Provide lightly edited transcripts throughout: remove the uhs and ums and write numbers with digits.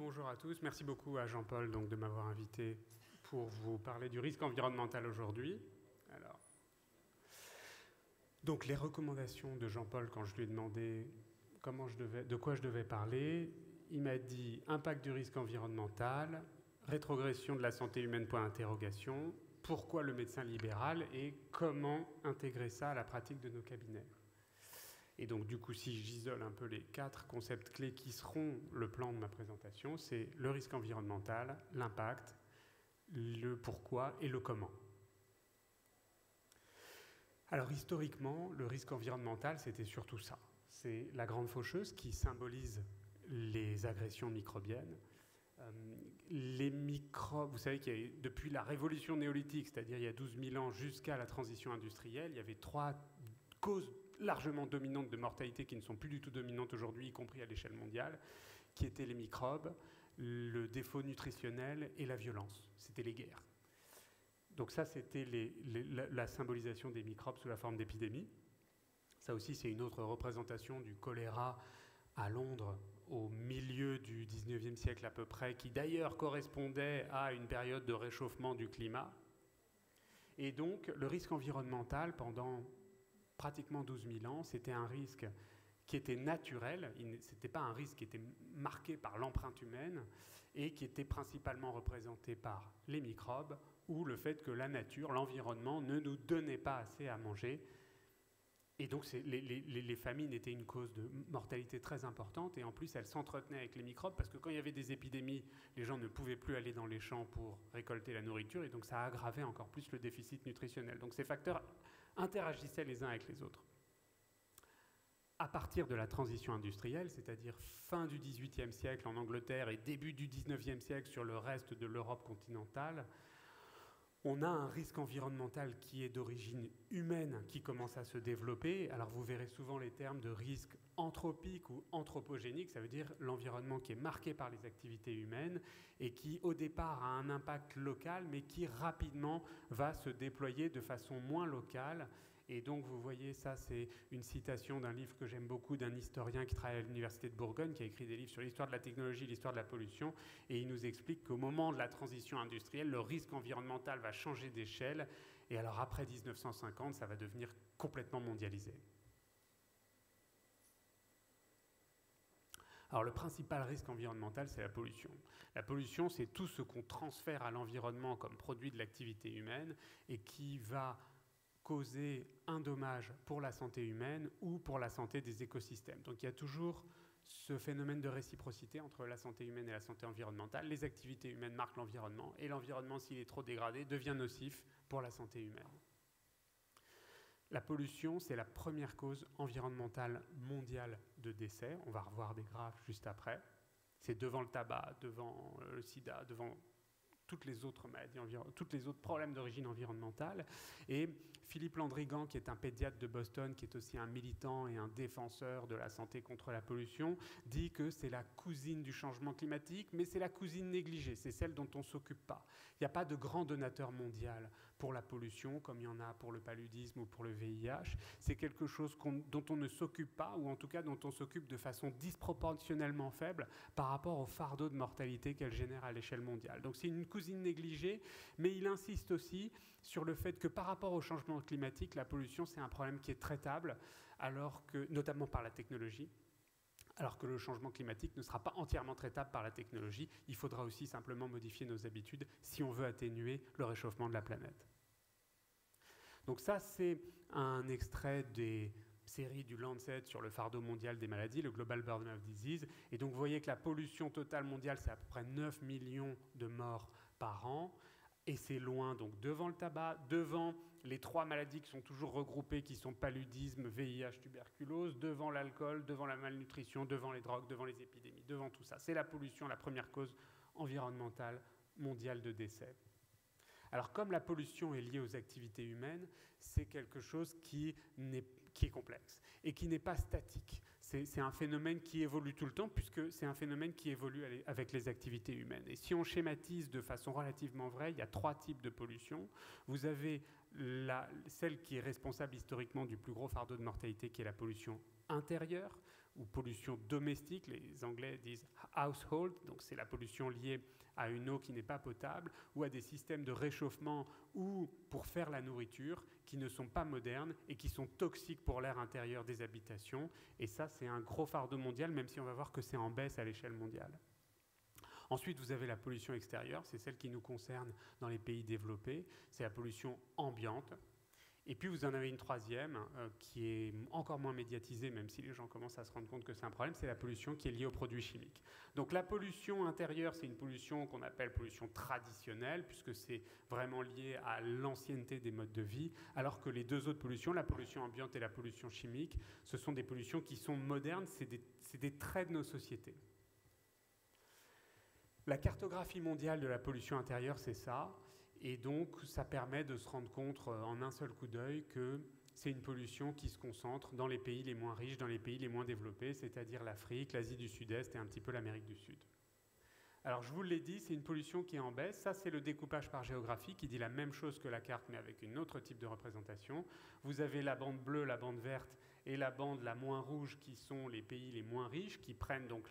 bonjour à tous. Merci beaucoup à Jean-Paul de m'avoir invité pour vous parler du risque environnemental aujourd'hui. Donc les recommandations de Jean-Paul, quand je lui ai demandé de quoi je devais parler, il m'a dit impact du risque environnemental, rétrogression de la santé humaine, point d'interrogation, pourquoi le médecin libéral et comment intégrer ça à la pratique de nos cabinets. Et donc du coup, si j'isole un peu les 4 concepts clés qui seront le plan de ma présentation, c'est le risque environnemental, l'impact, le pourquoi et le comment. Alors historiquement, le risque environnemental, c'était surtout ça. C'est la grande faucheuse qui symbolise les agressions microbiennes. Les microbes, vous savez qu'il y a depuis la révolution néolithique, c'est-à-dire il y a 12 000 ans jusqu'à la transition industrielle, il y avait 3 causes largement dominantes de mortalité qui ne sont plus du tout dominantes aujourd'hui, y compris à l'échelle mondiale, qui étaient les microbes, le défaut nutritionnel et la violence. C'était les guerres. Donc ça, c'était la symbolisation des microbes sous la forme d'épidémies. Ça aussi, c'est une autre représentation du choléra à Londres au milieu du 19e siècle à peu près, qui d'ailleurs correspondait à une période de réchauffement du climat. Et donc, le risque environnemental, pendant pratiquement 12 000 ans, c'était un risque qui était naturel, ce n'était pas un risque qui était marqué par l'empreinte humaine et qui était principalement représenté par les microbes ou le fait que la nature, l'environnement ne nous donnait pas assez à manger. Et donc les famines étaient une cause de mortalité très importante et en plus elles s'entretenaient avec les microbes parce que quand il y avait des épidémies, les gens ne pouvaient plus aller dans les champs pour récolter la nourriture et donc ça aggravait encore plus le déficit nutritionnel. Donc ces facteurs interagissaient les uns avec les autres. À partir de la transition industrielle, c'est-à-dire fin du XVIIIe siècle en Angleterre et début du XIXe siècle sur le reste de l'Europe continentale, on a un risque environnemental qui est d'origine humaine qui commence à se développer. Alors vous verrez souvent les termes de risque anthropique ou anthropogénique, ça veut dire l'environnement qui est marqué par les activités humaines et qui au départ a un impact local mais qui rapidement va se déployer de façon moins locale. Et donc vous voyez, ça c'est une citation d'un livre que j'aime beaucoup d'un historien qui travaille à l'Université de Bourgogne, qui a écrit des livres sur l'histoire de la technologie, l'histoire de la pollution, et il nous explique qu'au moment de la transition industrielle, le risque environnemental va changer d'échelle, et alors après 1950, ça va devenir complètement mondialisé. Alors le principal risque environnemental, c'est la pollution. La pollution, c'est tout ce qu'on transfère à l'environnement comme produit de l'activité humaine et qui va causer un dommage pour la santé humaine ou pour la santé des écosystèmes. Donc il y a toujours ce phénomène de réciprocité entre la santé humaine et la santé environnementale. Les activités humaines marquent l'environnement et l'environnement, s'il est trop dégradé, devient nocif pour la santé humaine. La pollution, c'est la première cause environnementale mondiale de décès. On va revoir des graphes juste après. C'est devant le tabac, devant le sida, devant toutes les autres maladies, tous les autres problèmes d'origine environnementale. Et Philippe Landrigan, qui est un pédiatre de Boston, qui est aussi un militant et un défenseur de la santé contre la pollution, dit que c'est la cousine du changement climatique, mais c'est la cousine négligée, c'est celle dont on ne s'occupe pas. Il n'y a pas de grand donateur mondial pour la pollution, comme il y en a pour le paludisme ou pour le VIH. C'est quelque chose dont on ne s'occupe pas, ou en tout cas dont on s'occupe de façon disproportionnellement faible par rapport au fardeau de mortalité qu'elle génère à l'échelle mondiale. Donc c'est une cousine négligée, mais il insiste aussi sur le fait que par rapport au changement climatique, la pollution, c'est un problème qui est traitable, alors que, notamment par la technologie, alors que le changement climatique ne sera pas entièrement traitable par la technologie. Il faudra aussi simplement modifier nos habitudes si on veut atténuer le réchauffement de la planète. Donc ça, c'est un extrait des série du Lancet sur le fardeau mondial des maladies, le Global Burden of Disease. Et donc vous voyez que la pollution totale mondiale, c'est à peu près 9 millions de morts par an. Et c'est loin, donc devant le tabac, devant les 3 maladies qui sont toujours regroupées, qui sont paludisme, VIH, tuberculose, devant l'alcool, devant la malnutrition, devant les drogues, devant les épidémies, devant tout ça. C'est la pollution, la première cause environnementale mondiale de décès. Alors comme la pollution est liée aux activités humaines, c'est quelque chose qui est complexe et qui n'est pas statique. C'est un phénomène qui évolue tout le temps puisque c'est un phénomène qui évolue avec les activités humaines. Et si on schématise de façon relativement vraie, il y a 3 types de pollution. Vous avez celle qui est responsable historiquement du plus gros fardeau de mortalité qui est la pollution intérieure. ou pollution domestique, les Anglais disent household, donc c'est la pollution liée à une eau qui n'est pas potable, ou à des systèmes de réchauffement ou pour faire la nourriture qui ne sont pas modernes et qui sont toxiques pour l'air intérieur des habitations. Et ça, c'est un gros fardeau mondial, même si on va voir que c'est en baisse à l'échelle mondiale. Ensuite, vous avez la pollution extérieure, c'est celle qui nous concerne dans les pays développés, c'est la pollution ambiante. Et puis vous en avez une troisième qui est encore moins médiatisée, même si les gens commencent à se rendre compte que c'est un problème, c'est la pollution qui est liée aux produits chimiques. Donc la pollution intérieure, c'est une pollution qu'on appelle pollution traditionnelle, puisque c'est vraiment lié à l'ancienneté des modes de vie, alors que les deux autres pollutions, la pollution ambiante et la pollution chimique, ce sont des pollutions qui sont modernes, c'est des traits de nos sociétés. La cartographie mondiale de la pollution intérieure, c'est ça. Et donc, ça permet de se rendre compte en un seul coup d'œil que c'est une pollution qui se concentre dans les pays les moins riches, dans les pays les moins développés, c'est-à-dire l'Afrique, l'Asie du Sud-Est et un petit peu l'Amérique du Sud. Alors, je vous l'ai dit, c'est une pollution qui est en baisse. Ça, c'est le découpage par géographie qui dit la même chose que la carte, mais avec un autre type de représentation. Vous avez la bande bleue, la bande verte et la bande la moins rouge qui sont les pays les moins riches, qui prennent donc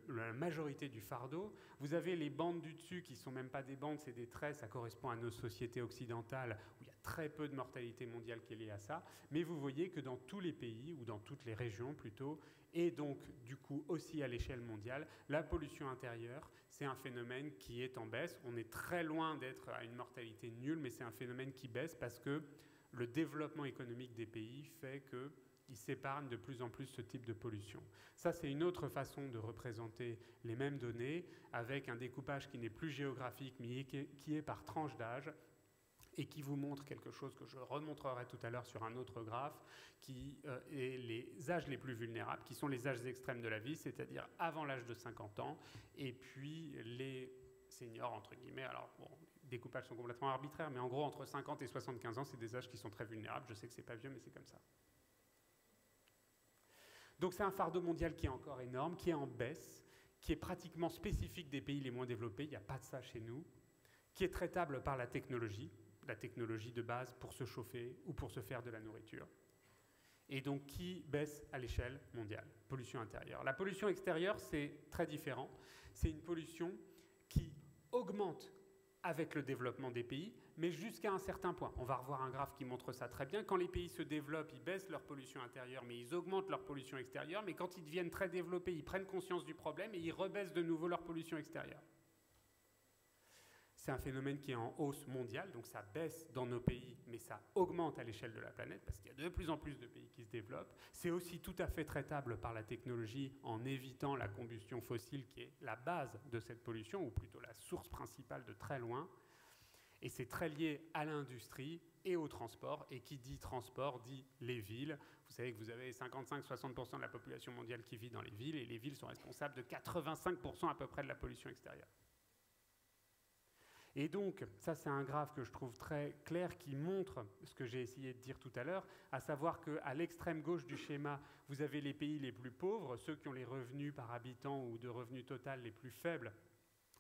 la majorité du fardeau. Vous avez les bandes du dessus qui ne sont même pas des bandes, c'est des traits, ça correspond à nos sociétés occidentales où il y a très peu de mortalité mondiale qui est liée à ça. Mais vous voyez que dans tous les pays, ou dans toutes les régions plutôt, et donc du coup aussi à l'échelle mondiale, la pollution intérieure, c'est un phénomène qui est en baisse. On est très loin d'être à une mortalité nulle, mais c'est un phénomène qui baisse parce que le développement économique des pays fait qu'ils s'épargnent de plus en plus ce type de pollution. Ça, c'est une autre façon de représenter les mêmes données, avec un découpage qui n'est plus géographique, mais qui est par tranche d'âge, et qui vous montre quelque chose que je remontrerai tout à l'heure sur un autre graphe, qui est les âges les plus vulnérables, qui sont les âges extrêmes de la vie, c'est-à-dire avant l'âge de 50 ans, et puis les seniors, entre guillemets. Alors, bon, les découpages sont complètement arbitraires, mais en gros, entre 50 et 75 ans, c'est des âges qui sont très vulnérables. Je sais que c'est pas vieux, mais c'est comme ça. Donc c'est un fardeau mondial qui est encore énorme, qui est en baisse, qui est pratiquement spécifique des pays les moins développés, il n'y a pas de ça chez nous, qui est traitable par la technologie de base pour se chauffer ou pour se faire de la nourriture, et donc qui baisse à l'échelle mondiale. Pollution intérieure. La pollution extérieure, c'est très différent. C'est une pollution qui augmente avec le développement des pays, mais jusqu'à un certain point. On va revoir un graphe qui montre ça très bien. Quand les pays se développent, ils baissent leur pollution intérieure, mais ils augmentent leur pollution extérieure. Mais quand ils deviennent très développés, ils prennent conscience du problème et ils rebaissent de nouveau leur pollution extérieure. C'est un phénomène qui est en hausse mondiale, donc ça baisse dans nos pays, mais ça augmente à l'échelle de la planète, parce qu'il y a de plus en plus de pays qui se développent. C'est aussi tout à fait traitable par la technologie en évitant la combustion fossile, qui est la base de cette pollution, ou plutôt la source principale de très loin. Et c'est très lié à l'industrie et au transport, et qui dit transport dit les villes. Vous savez que vous avez 55-60% de la population mondiale qui vit dans les villes, et les villes sont responsables de 85% à peu près de la pollution extérieure. Et donc, ça c'est un graphe que je trouve très clair qui montre ce que j'ai essayé de dire tout à l'heure, à savoir qu'à l'extrême gauche du schéma, vous avez les pays les plus pauvres, ceux qui ont les revenus par habitant ou de revenus total les plus faibles.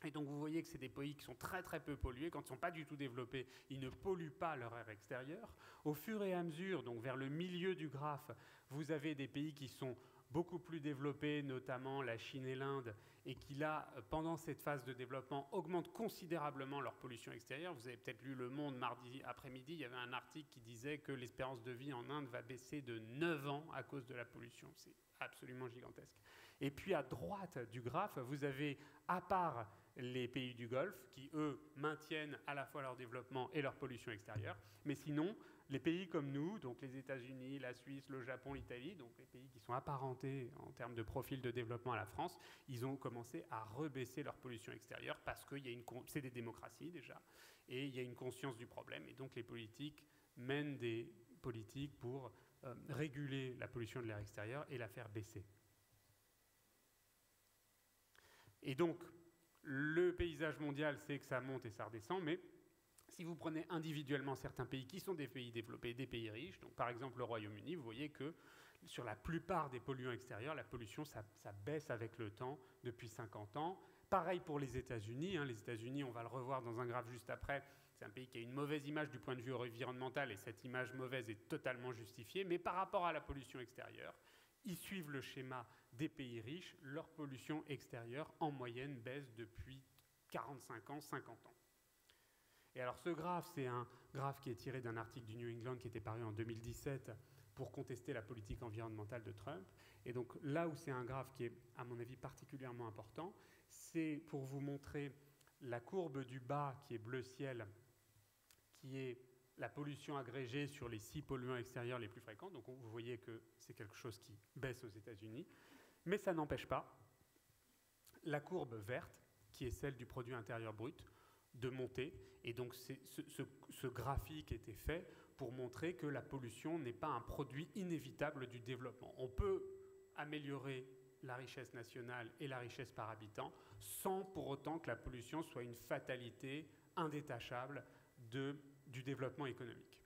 Et donc vous voyez que c'est des pays qui sont très très peu pollués. Quand ils ne sont pas du tout développés, ils ne polluent pas leur air extérieur. Au fur et à mesure, donc vers le milieu du graphe, vous avez des pays qui sont beaucoup plus développés, notamment la Chine et l'Inde, et qui là, pendant cette phase de développement, augmentent considérablement leur pollution extérieure. Vous avez peut-être lu Le Monde mardi après-midi, il y avait un article qui disait que l'espérance de vie en Inde va baisser de 9 ans à cause de la pollution. C'est absolument gigantesque. Et puis à droite du graphe, vous avez, à part les pays du Golfe, qui eux maintiennent à la fois leur développement et leur pollution extérieure, mais sinon, les pays comme nous, donc les États-Unis, la Suisse, le Japon, l'Italie, donc les pays qui sont apparentés en termes de profil de développement à la France, ils ont commencé à rebaisser leur pollution extérieure parce que c'est des démocraties déjà, et il y a une conscience du problème, et donc les politiques mènent des politiques pour réguler la pollution de l'air extérieur et la faire baisser. Et donc, le paysage mondial, c'est que ça monte et ça redescend, mais si vous prenez individuellement certains pays qui sont des pays développés, des pays riches, donc par exemple le Royaume-Uni, vous voyez que sur la plupart des polluants extérieurs, la pollution, ça baisse avec le temps depuis 50 ans. Pareil pour les États-Unis. Les États-Unis, on va le revoir dans un graphe juste après, c'est un pays qui a une mauvaise image du point de vue environnemental, et cette image mauvaise est totalement justifiée, mais par rapport à la pollution extérieure, ils suivent le schéma des pays riches, leur pollution extérieure en moyenne baisse depuis 45 ans, 50 ans. Et alors ce graphe, c'est un graphe qui est tiré d'un article du New England qui était paru en 2017 pour contester la politique environnementale de Trump. Et donc là où c'est un graphe qui est, à mon avis, particulièrement important, c'est pour vous montrer la courbe du bas qui est bleu ciel, qui est la pollution agrégée sur les 6 polluants extérieurs les plus fréquents. Donc vous voyez que c'est quelque chose qui baisse aux États-Unis. Mais ça n'empêche pas la courbe verte, qui est celle du produit intérieur brut, de monter. Et donc ce graphique était fait pour montrer que la pollution n'est pas un produit inévitable du développement. On peut améliorer la richesse nationale et la richesse par habitant sans pour autant que la pollution soit une fatalité indétachable du développement économique.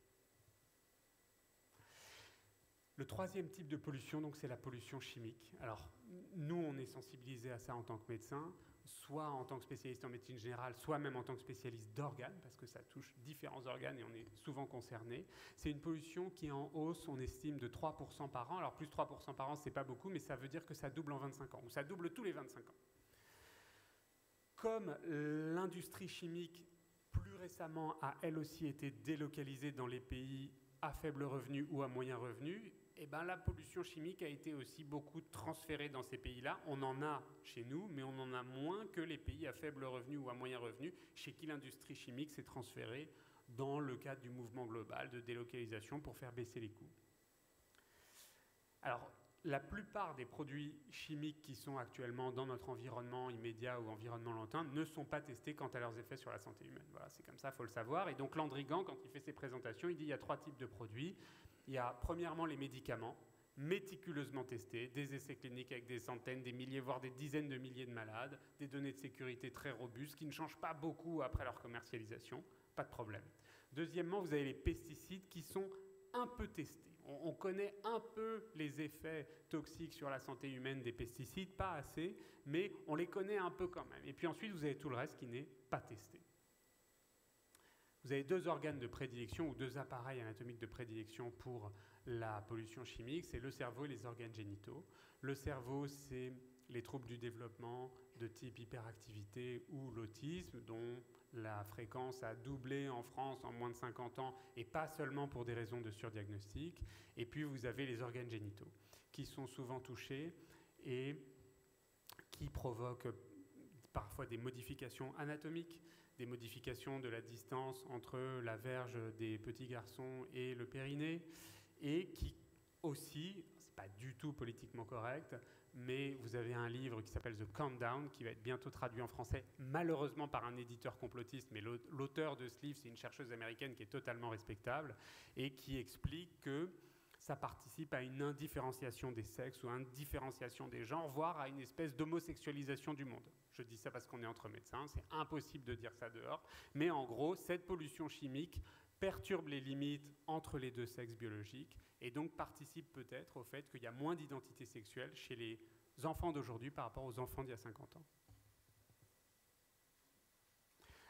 Le troisième type de pollution, donc, c'est la pollution chimique. Alors, nous, on est sensibilisés à ça en tant que médecins, soit en tant que spécialiste en médecine générale, soit même en tant que spécialiste d'organes, parce que ça touche différents organes et on est souvent concerné. C'est une pollution qui est en hausse, on estime, de 3% par an. Alors, plus 3% par an, c'est pas beaucoup, mais ça veut dire que ça double en 25 ans, ou ça double tous les 25 ans. Comme l'industrie chimique, plus récemment, a elle aussi été délocalisée dans les pays à faible revenu ou à moyen revenu, eh ben, la pollution chimique a été aussi beaucoup transférée dans ces pays-là. On en a chez nous, mais on en a moins que les pays à faible revenu ou à moyen revenu, chez qui l'industrie chimique s'est transférée dans le cadre du mouvement global de délocalisation pour faire baisser les coûts. Alors, la plupart des produits chimiques qui sont actuellement dans notre environnement immédiat ou environnement lointain ne sont pas testés quant à leurs effets sur la santé humaine. Voilà, c'est comme ça, il faut le savoir. Et donc Landrigan, quand il fait ses présentations, il dit qu'il y a 3 types de produits. Il y a premièrement les médicaments, méticuleusement testés, des essais cliniques avec des centaines, des milliers, voire des dizaines de milliers de malades, des données de sécurité très robustes qui ne changent pas beaucoup après leur commercialisation, pas de problème. Deuxièmement, vous avez les pesticides qui sont un peu testés. On connaît un peu les effets toxiques sur la santé humaine des pesticides, pas assez, mais on les connaît un peu quand même. Et puis ensuite, vous avez tout le reste qui n'est pas testé. Vous avez 2 organes de prédilection ou 2 appareils anatomiques de prédilection pour la pollution chimique, c'est le cerveau et les organes génitaux. Le cerveau, c'est les troubles du développement de type hyperactivité ou l'autisme, dont la fréquence a doublé en France en moins de 50 ans, et pas seulement pour des raisons de surdiagnostic. Et puis vous avez les organes génitaux, qui sont souvent touchés et qui provoquent parfois des modifications anatomiques, des modifications de la distance entre la verge des petits garçons et le périnée, et qui aussi, c'est pas du tout politiquement correct, mais vous avez un livre qui s'appelle The Countdown, qui va être bientôt traduit en français, malheureusement par un éditeur complotiste, mais l'auteur de ce livre, c'est une chercheuse américaine qui est totalement respectable, et qui explique que ça participe à une indifférenciation des sexes ou à une indifférenciation des genres, voire à une espèce d'homosexualisation du monde. Je dis ça parce qu'on est entre médecins, c'est impossible de dire ça dehors, mais en gros, cette pollution chimique perturbe les limites entre les 2 sexes biologiques et donc participe peut-être au fait qu'il y a moins d'identité sexuelle chez les enfants d'aujourd'hui par rapport aux enfants d'il y a 50 ans.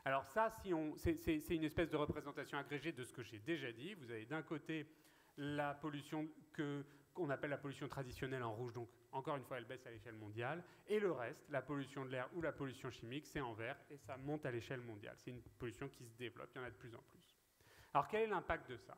Alors ça, c'est une espèce de représentation agrégée de ce que j'ai déjà dit. Vous avez d'un côté la pollution qu'on appelle la pollution traditionnelle en rouge, donc encore une fois elle baisse à l'échelle mondiale, et le reste, la pollution de l'air ou la pollution chimique, c'est en vert et ça monte à l'échelle mondiale. C'est une pollution qui se développe, il y en a de plus en plus. Alors quel est l'impact de ça?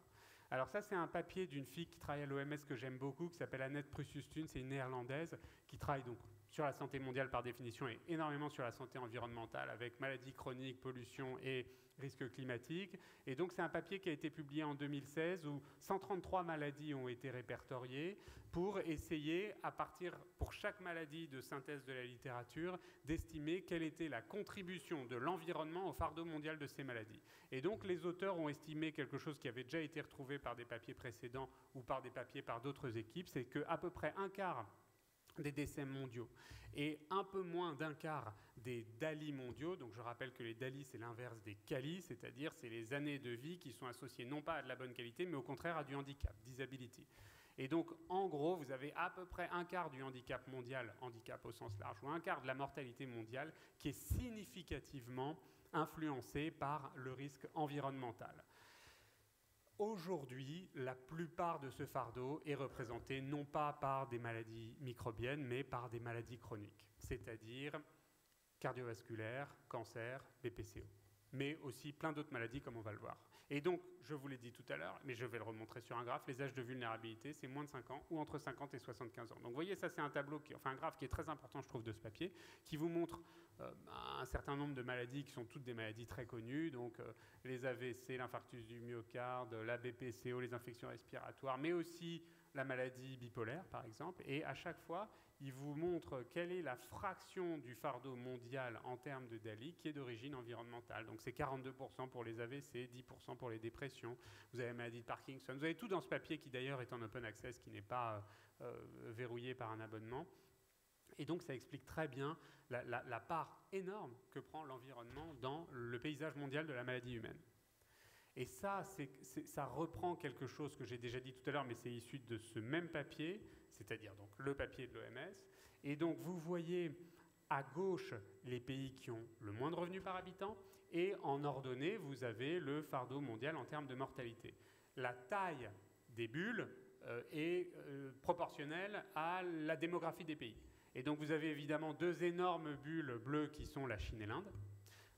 Alors ça, c'est un papier d'une fille qui travaille à l'OMS que j'aime beaucoup, qui s'appelle Annette Prussustun, c'est une néerlandaise qui travaille donc sur la santé mondiale par définition et énormément sur la santé environnementale avec maladies chroniques, pollution et risques climatiques. Et donc c'est un papier qui a été publié en 2016 où 133 maladies ont été répertoriées pour essayer, à partir, pour chaque maladie de synthèse de la littérature, d'estimer quelle était la contribution de l'environnement au fardeau mondial de ces maladies. Et donc les auteurs ont estimé quelque chose qui avait déjà été retrouvé par des papiers précédents ou par des papiers par d'autres équipes, c'est qu'à peu près un quart des décès mondiaux et un peu moins d'un quart des DALI mondiaux. Donc je rappelle que les DALI, c'est l'inverse des CALI, c'est-à-dire c'est les années de vie qui sont associées non pas à de la bonne qualité, mais au contraire à du handicap, disability. Et donc en gros, vous avez à peu près un quart du handicap mondial, handicap au sens large, ou un quart de la mortalité mondiale qui est significativement influencé par le risque environnemental. Aujourd'hui, la plupart de ce fardeau est représenté non pas par des maladies microbiennes, mais par des maladies chroniques, c'est-à-dire cardiovasculaires, cancer, BPCO, mais aussi plein d'autres maladies comme on va le voir. Et donc, je vous l'ai dit tout à l'heure, mais je vais le remontrer sur un graphe, les âges de vulnérabilité, c'est moins de 5 ans ou entre 50 et 75 ans. Donc vous voyez, ça c'est un tableau, un graphe qui est très important, je trouve, de ce papier, qui vous montre un certain nombre de maladies qui sont toutes des maladies très connues, donc les AVC, l'infarctus du myocarde, la BPCO, les infections respiratoires, mais aussi la maladie bipolaire, par exemple, et à chaque fois, il vous montre quelle est la fraction du fardeau mondial en termes de DALY qui est d'origine environnementale. Donc c'est 42% pour les AVC, 10% pour les dépressions, vous avez la maladie de Parkinson, vous avez tout dans ce papier qui d'ailleurs est en open access, qui n'est pas verrouillé par un abonnement. Et donc ça explique très bien la part énorme que prend l'environnement dans le paysage mondial de la maladie humaine. Et ça, ça reprend quelque chose que j'ai déjà dit tout à l'heure, mais c'est issu de ce même papier, c'est-à-dire donc le papier de l'OMS. Et donc vous voyez à gauche les pays qui ont le moins de revenus par habitant, et en ordonnée, vous avez le fardeau mondial en termes de mortalité. La taille des bulles est proportionnelle à la démographie des pays. Et donc vous avez évidemment deux énormes bulles bleues qui sont la Chine et l'Inde.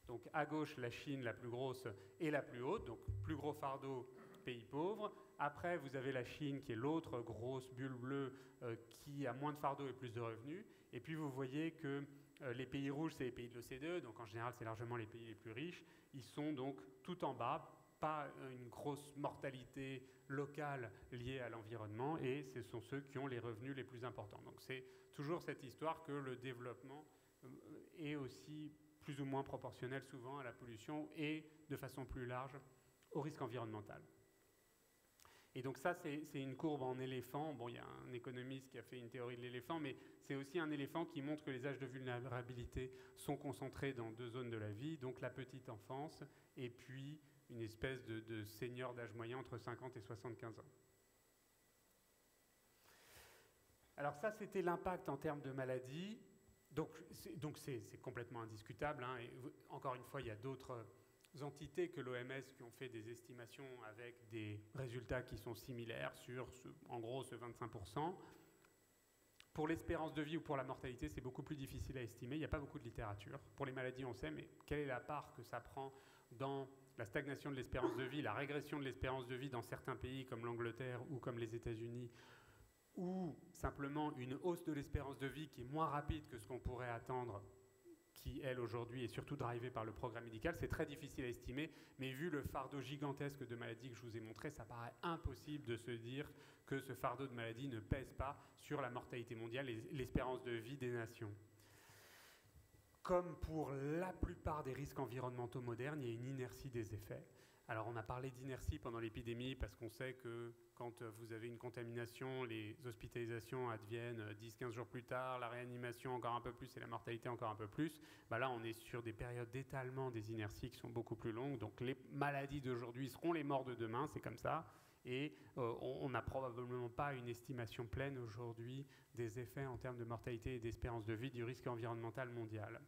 Donc à gauche, la Chine, la plus grosse et la plus haute, donc plus gros fardeau, pays pauvres. Après, vous avez la Chine qui est l'autre grosse bulle bleue qui a moins de fardeau et plus de revenus. Et puis vous voyez que les pays rouges, c'est les pays de l'OCDE, donc en général, c'est largement les pays les plus riches. Ils sont donc tout en bas, pas une grosse mortalité locale liée à l'environnement, et ce sont ceux qui ont les revenus les plus importants. Donc c'est toujours cette histoire que le développement est aussi plus ou moins proportionnel souvent à la pollution et de façon plus large au risque environnemental. Et donc ça, c'est une courbe en éléphant. Bon, il y a un économiste qui a fait une théorie de l'éléphant, mais c'est aussi un éléphant qui montre que les âges de vulnérabilité sont concentrés dans deux zones de la vie, donc la petite enfance et puis une espèce de senior d'âge moyen entre 50 et 75 ans. Alors ça, c'était l'impact en termes de maladies. Donc c'est complètement indiscutable. Hein, et encore une fois, il y a d'autres entités que l'OMS qui ont fait des estimations avec des résultats qui sont similaires sur, en gros, ce 25%. Pour l'espérance de vie ou pour la mortalité, c'est beaucoup plus difficile à estimer. Il n'y a pas beaucoup de littérature. Pour les maladies, on sait, mais quelle est la part que ça prend dans la stagnation de l'espérance de vie, la régression de l'espérance de vie dans certains pays comme l'Angleterre ou comme les États-Unis, ou simplement une hausse de l'espérance de vie qui est moins rapide que ce qu'on pourrait attendre, qui, elle, aujourd'hui, est surtout drivée par le progrès médical. C'est très difficile à estimer, mais vu le fardeau gigantesque de maladies que je vous ai montré, ça paraît impossible de se dire que ce fardeau de maladies ne pèse pas sur la mortalité mondiale et l'espérance de vie des nations. Comme pour la plupart des risques environnementaux modernes, il y a une inertie des effets. Alors on a parlé d'inertie pendant l'épidémie parce qu'on sait que quand vous avez une contamination, les hospitalisations adviennent 10-15 jours plus tard, la réanimation encore un peu plus et la mortalité encore un peu plus. Là on est sur des périodes d'étalement des inerties qui sont beaucoup plus longues. Donc les maladies d'aujourd'hui seront les morts de demain, c'est comme ça. Et on n'a probablement pas une estimation pleine aujourd'hui des effets en termes de mortalité et d'espérance de vie du risque environnemental mondial.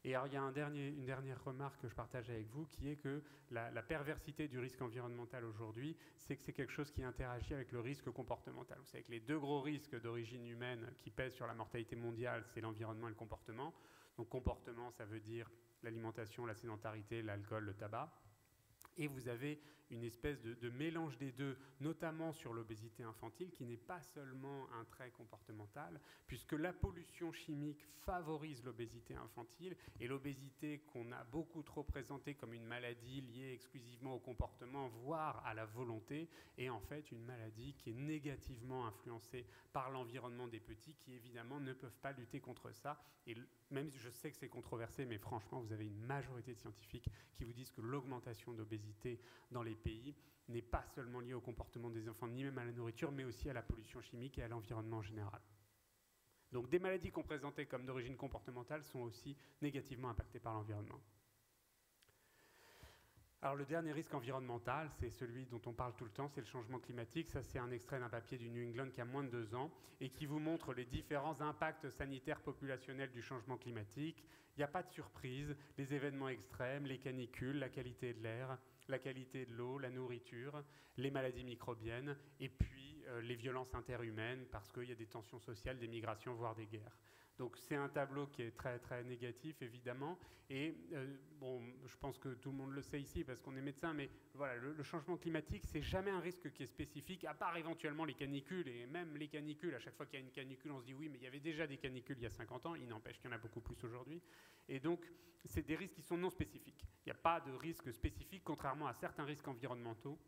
Et alors, il y a une dernière remarque que je partage avec vous, qui est que la perversité du risque environnemental aujourd'hui, c'est que c'est quelque chose qui interagit avec le risque comportemental. Vous savez que les deux gros risques d'origine humaine qui pèsent sur la mortalité mondiale, c'est l'environnement et le comportement. Donc comportement, ça veut dire l'alimentation, la sédentarité, l'alcool, le tabac. Et vous avez une espèce de mélange des deux, notamment sur l'obésité infantile, qui n'est pas seulement un trait comportemental, puisque la pollution chimique favorise l'obésité infantile, et l'obésité qu'on a beaucoup trop présentée comme une maladie liée exclusivement au comportement, voire à la volonté, est en fait une maladie qui est négativement influencée par l'environnement des petits, qui évidemment ne peuvent pas lutter contre ça. Et même si je sais que c'est controversé, mais franchement, vous avez une majorité de scientifiques qui vous disent que l'augmentation d'obésité dans les pays n'est pas seulement liée au comportement des enfants, ni même à la nourriture, mais aussi à la pollution chimique et à l'environnement en général. Donc des maladies qu'on présentait comme d'origine comportementale sont aussi négativement impactées par l'environnement. Alors le dernier risque environnemental, c'est celui dont on parle tout le temps, c'est le changement climatique. Ça, c'est un extrait d'un papier du New England qui a moins de 2 ans et qui vous montre les différents impacts sanitaires populationnels du changement climatique. Il n'y a pas de surprise, les événements extrêmes, les canicules, la qualité de l'air, la qualité de l'eau, la nourriture, les maladies microbiennes et puis les violences interhumaines parce qu'il y a des tensions sociales, des migrations, voire des guerres. Donc c'est un tableau qui est très très négatif évidemment et bon, je pense que tout le monde le sait ici parce qu'on est médecin, mais voilà, le changement climatique c'est jamais un risque qui est spécifique à part éventuellement les canicules, et même les canicules, à chaque fois qu'il y a une canicule on se dit oui mais il y avait déjà des canicules il y a 50 ans, il n'empêche qu'il y en a beaucoup plus aujourd'hui et donc c'est des risques qui sont non spécifiques. Il n'y a pas de risque spécifique contrairement à certains risques environnementaux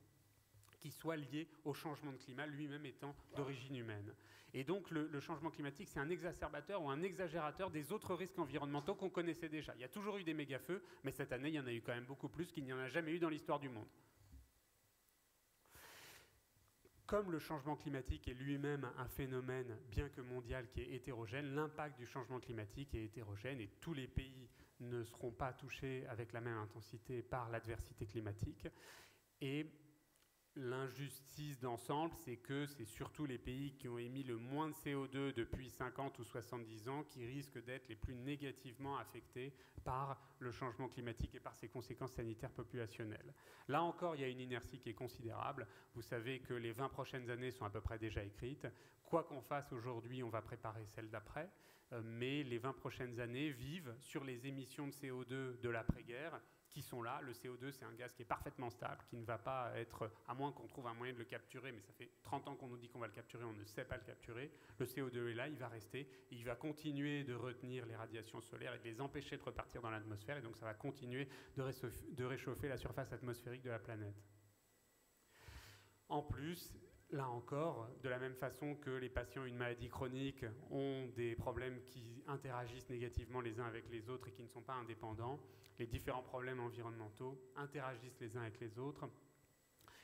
qui soient liés au changement de climat lui-même étant d'origine humaine. Et donc le changement climatique, c'est un exacerbateur ou un exagérateur des autres risques environnementaux qu'on connaissait déjà. Il y a toujours eu des méga-feux, mais cette année, il y en a eu quand même beaucoup plus qu'il n'y en a jamais eu dans l'histoire du monde. Comme le changement climatique est lui-même un phénomène, bien que mondial, qui est hétérogène, l'impact du changement climatique est hétérogène et tous les pays ne seront pas touchés avec la même intensité par l'adversité climatique. Et l'injustice d'ensemble, c'est que c'est surtout les pays qui ont émis le moins de CO2 depuis 50 ou 70 ans qui risquent d'être les plus négativement affectés par le changement climatique et par ses conséquences sanitaires populationnelles. Là encore, il y a une inertie qui est considérable. Vous savez que les 20 prochaines années sont à peu près déjà écrites. Quoi qu'on fasse aujourd'hui, on va préparer celles d'après. Mais les 20 prochaines années vivent sur les émissions de CO2 de l'après-guerre qui sont là. Le CO2, c'est un gaz qui est parfaitement stable, qui ne va pas être, à moins qu'on trouve un moyen de le capturer, mais ça fait 30 ans qu'on nous dit qu'on va le capturer, on ne sait pas le capturer. Le CO2 est là, il va rester, et il va continuer de retenir les radiations solaires et de les empêcher de repartir dans l'atmosphère, et donc ça va continuer de réchauffer la surface atmosphérique de la planète. En plus, là encore, de la même façon que les patients une maladie chronique ont des problèmes qui interagissent négativement les uns avec les autres et qui ne sont pas indépendants, les différents problèmes environnementaux interagissent les uns avec les autres.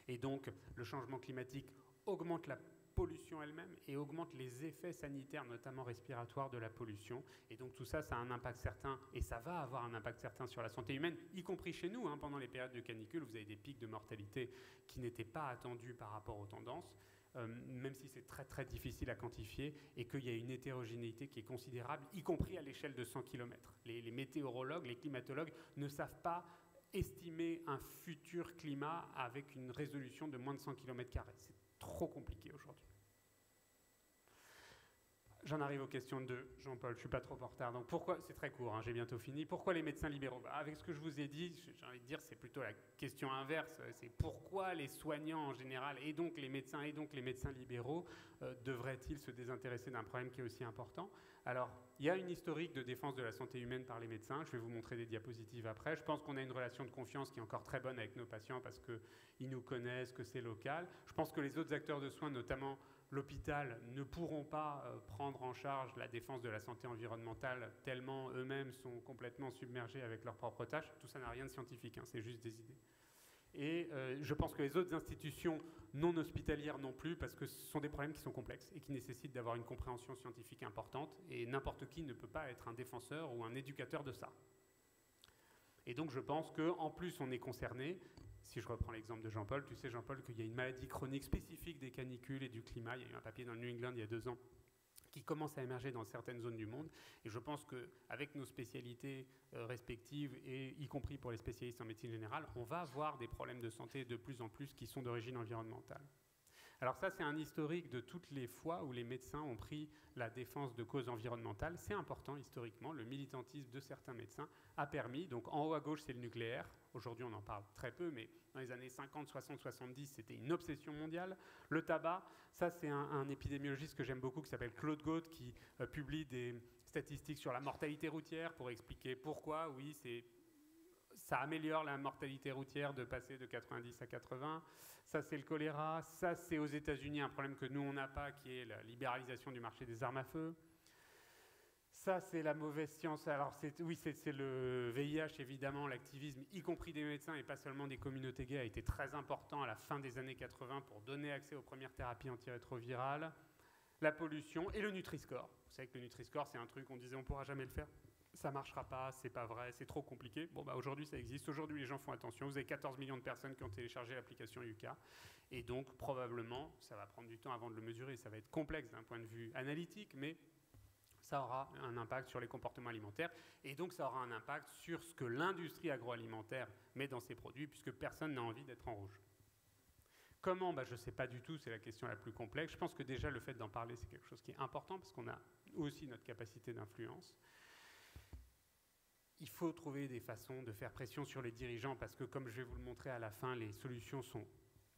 Et donc, le changement climatique augmente la pollution elle-même et augmente les effets sanitaires, notamment respiratoires, de la pollution. Et donc tout ça, ça a un impact certain, et ça va avoir un impact certain sur la santé humaine, y compris chez nous. Pendant les périodes de canicule, vous avez des pics de mortalité qui n'étaient pas attendus par rapport aux tendances, même si c'est très très difficile à quantifier, et qu'il y a une hétérogénéité qui est considérable, y compris à l'échelle de 100 km. Les météorologues, les climatologues ne savent pas estimer un futur climat avec une résolution de moins de 100 km². C'est trop compliqué aujourd'hui. J'en arrive aux questions de Jean-Paul, je ne suis pas trop en retard. Donc pourquoi, c'est très court, j'ai bientôt fini. Pourquoi les médecins libéraux ? Avec ce que je vous ai dit, j'ai envie de dire, c'est plutôt la question inverse. C'est pourquoi les soignants en général, et donc les médecins libéraux, devraient-ils se désintéresser d'un problème qui est aussi important ? Alors, il y a une historique de défense de la santé humaine par les médecins. Je vais vous montrer des diapositives après. Je pense qu'on a une relation de confiance qui est encore très bonne avec nos patients parce qu'ils nous connaissent, que c'est local. Je pense que les autres acteurs de soins, notamment l'hôpital, ne pourront pas prendre en charge la défense de la santé environnementale tellement eux-mêmes sont complètement submergés avec leurs propres tâches. Tout ça n'a rien de scientifique, c'est juste des idées. Et je pense que les autres institutions non hospitalières non plus, parce que ce sont des problèmes qui sont complexes et qui nécessitent d'avoir une compréhension scientifique importante, et n'importe qui ne peut pas être un défenseur ou un éducateur de ça. Et donc je pense qu'en plus on est concerné. Si je reprends l'exemple de Jean-Paul, tu sais Jean-Paul qu'il y a une maladie chronique spécifique des canicules et du climat. Il y a eu un papier dans le New England il y a 2 ans qui commence à émerger dans certaines zones du monde. Et je pense qu'avec nos spécialités respectives, et y compris pour les spécialistes en médecine générale, on va avoir des problèmes de santé de plus en plus qui sont d'origine environnementale. Alors ça, c'est un historique de toutes les fois où les médecins ont pris la défense de causes environnementales. C'est important historiquement, le militantisme de certains médecins a permis, donc en haut à gauche c'est le nucléaire, aujourd'hui on en parle très peu, mais dans les années 50, 60, 70 c'était une obsession mondiale. Le tabac, ça c'est un épidémiologiste que j'aime beaucoup qui s'appelle Claude Gauth qui publie des statistiques sur la mortalité routière pour expliquer pourquoi, oui, ça améliore la mortalité routière de passer de 90 à 80. Ça, c'est le choléra. Ça, c'est aux États-Unis un problème que nous, on n'a pas, qui est la libéralisation du marché des armes à feu. Ça, c'est la mauvaise science. Alors, c'est le VIH, évidemment. L'activisme, y compris des médecins et pas seulement des communautés gays, a été très important à la fin des années 80 pour donner accès aux premières thérapies antirétrovirales. La pollution et le Nutri-Score. Vous savez que le Nutri-Score, c'est un truc, on disait on ne pourra jamais le faire. ça marchera pas, c'est pas vrai, c'est trop compliqué. Bon, bah aujourd'hui, ça existe. Aujourd'hui, les gens font attention. Vous avez 14 millions de personnes qui ont téléchargé l'application Yuka. Et donc, probablement, ça va prendre du temps avant de le mesurer. Ça va être complexe d'un point de vue analytique, mais ça aura un impact sur les comportements alimentaires. Et donc, ça aura un impact sur ce que l'industrie agroalimentaire met dans ses produits, puisque personne n'a envie d'être en rouge. Comment? Je ne sais pas du tout, c'est la question la plus complexe. Je pense que déjà, le fait d'en parler, c'est quelque chose qui est important, parce qu'on a aussi notre capacité d'influence. Il faut trouver des façons de faire pression sur les dirigeants, parce que, comme je vais vous le montrer à la fin, les solutions sont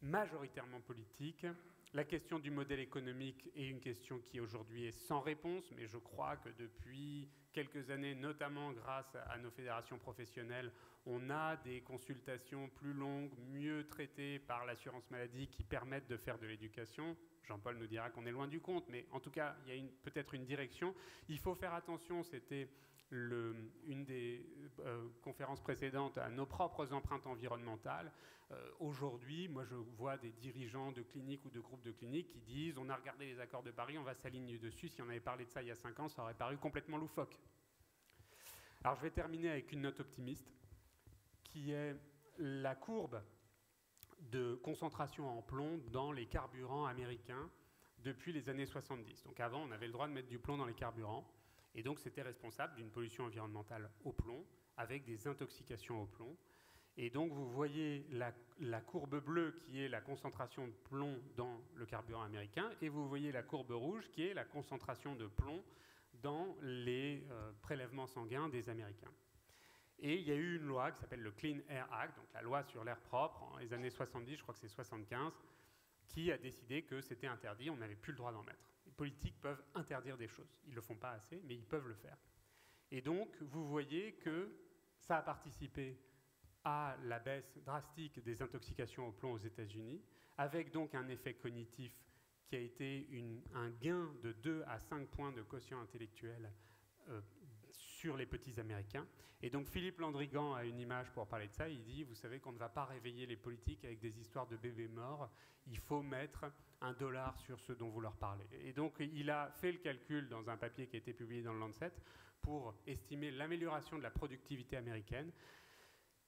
majoritairement politiques. La question du modèle économique est une question qui aujourd'hui est sans réponse, mais je crois que depuis quelques années, notamment grâce à nos fédérations professionnelles, on a des consultations plus longues, mieux traitées par l'assurance maladie qui permettent de faire de l'éducation. Jean-Paul nous dira qu'on est loin du compte, mais en tout cas, il y a peut-être une direction. Il faut faire attention, c'était une des conférences précédentes, à nos propres empreintes environnementales. Aujourd'hui, moi je vois des dirigeants de cliniques ou de groupes de cliniques qui disent on a regardé les accords de Paris, on va s'aligner dessus. Si on avait parlé de ça il y a 5 ans, ça aurait paru complètement loufoque. Alors je vais terminer avec une note optimiste qui est la courbe de concentration en plomb dans les carburants américains depuis les années 70. Donc avant, on avait le droit de mettre du plomb dans les carburants. Et donc, c'était responsable d'une pollution environnementale au plomb, avec des intoxications au plomb. Et donc, vous voyez la courbe bleue qui est la concentration de plomb dans le carburant américain, et vous voyez la courbe rouge qui est la concentration de plomb dans les prélèvements sanguins des Américains. Et il y a eu une loi qui s'appelle le Clean Air Act, donc la loi sur l'air propre, en les années 70, je crois que c'est 75, qui a décidé que c'était interdit, on n'avait plus le droit d'en mettre. Les politiques peuvent interdire des choses. Ils ne le font pas assez, mais ils peuvent le faire. Et donc, vous voyez que ça a participé à la baisse drastique des intoxications au plomb aux États-Unis, avec donc un effet cognitif qui a été un gain de 2 à 5 points de quotient intellectuel sur les petits Américains. Et donc Philippe Landrigan a une image pour parler de ça. Il dit, vous savez qu'on ne va pas réveiller les politiques avec des histoires de bébés morts. Il faut mettre $1 sur ce dont vous leur parlez. Et donc il a fait le calcul dans un papier qui a été publié dans le Lancet pour estimer l'amélioration de la productivité américaine.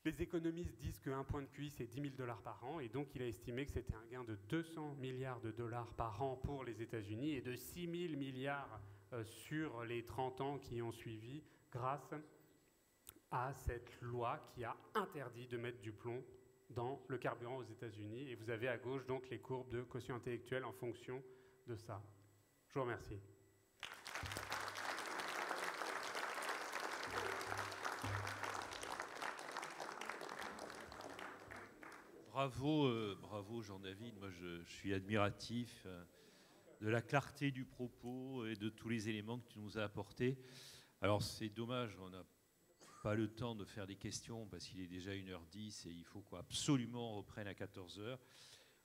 Les économistes disent qu'un point de QI, c'est $10 000 par an. Et donc il a estimé que c'était un gain de 200 milliards de dollars par an pour les États-Unis et de 6 000 milliards sur les 30 ans qui ont suivi grâce à cette loi qui a interdit de mettre du plomb dans le carburant aux États-Unis. Et vous avez à gauche donc les courbes de quotient intellectuel en fonction de ça. Je vous remercie. Bravo Jean-David. Moi je suis admiratif de la clarté du propos et de tous les éléments que tu nous as apportés. Alors c'est dommage, on n'a pas le temps de faire des questions parce qu'il est déjà 1h10 et il faut absolument reprenne à 14h.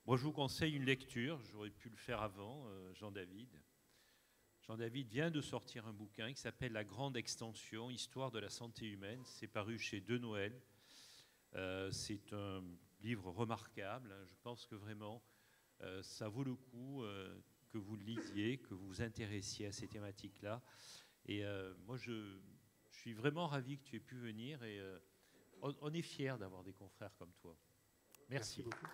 Moi je vous conseille une lecture, j'aurais pu le faire avant, Jean-David. Jean-David vient de sortir un bouquin qui s'appelle La Grande Extension, Histoire de la santé humaine. C'est paru chez De Noël. C'est un livre remarquable. Je pense que vraiment, ça vaut le coup que vous le lisiez, que vous vous intéressiez à ces thématiques-là. Et moi, je suis vraiment ravi que tu aies pu venir et on est fiers d'avoir des confrères comme toi. Merci beaucoup.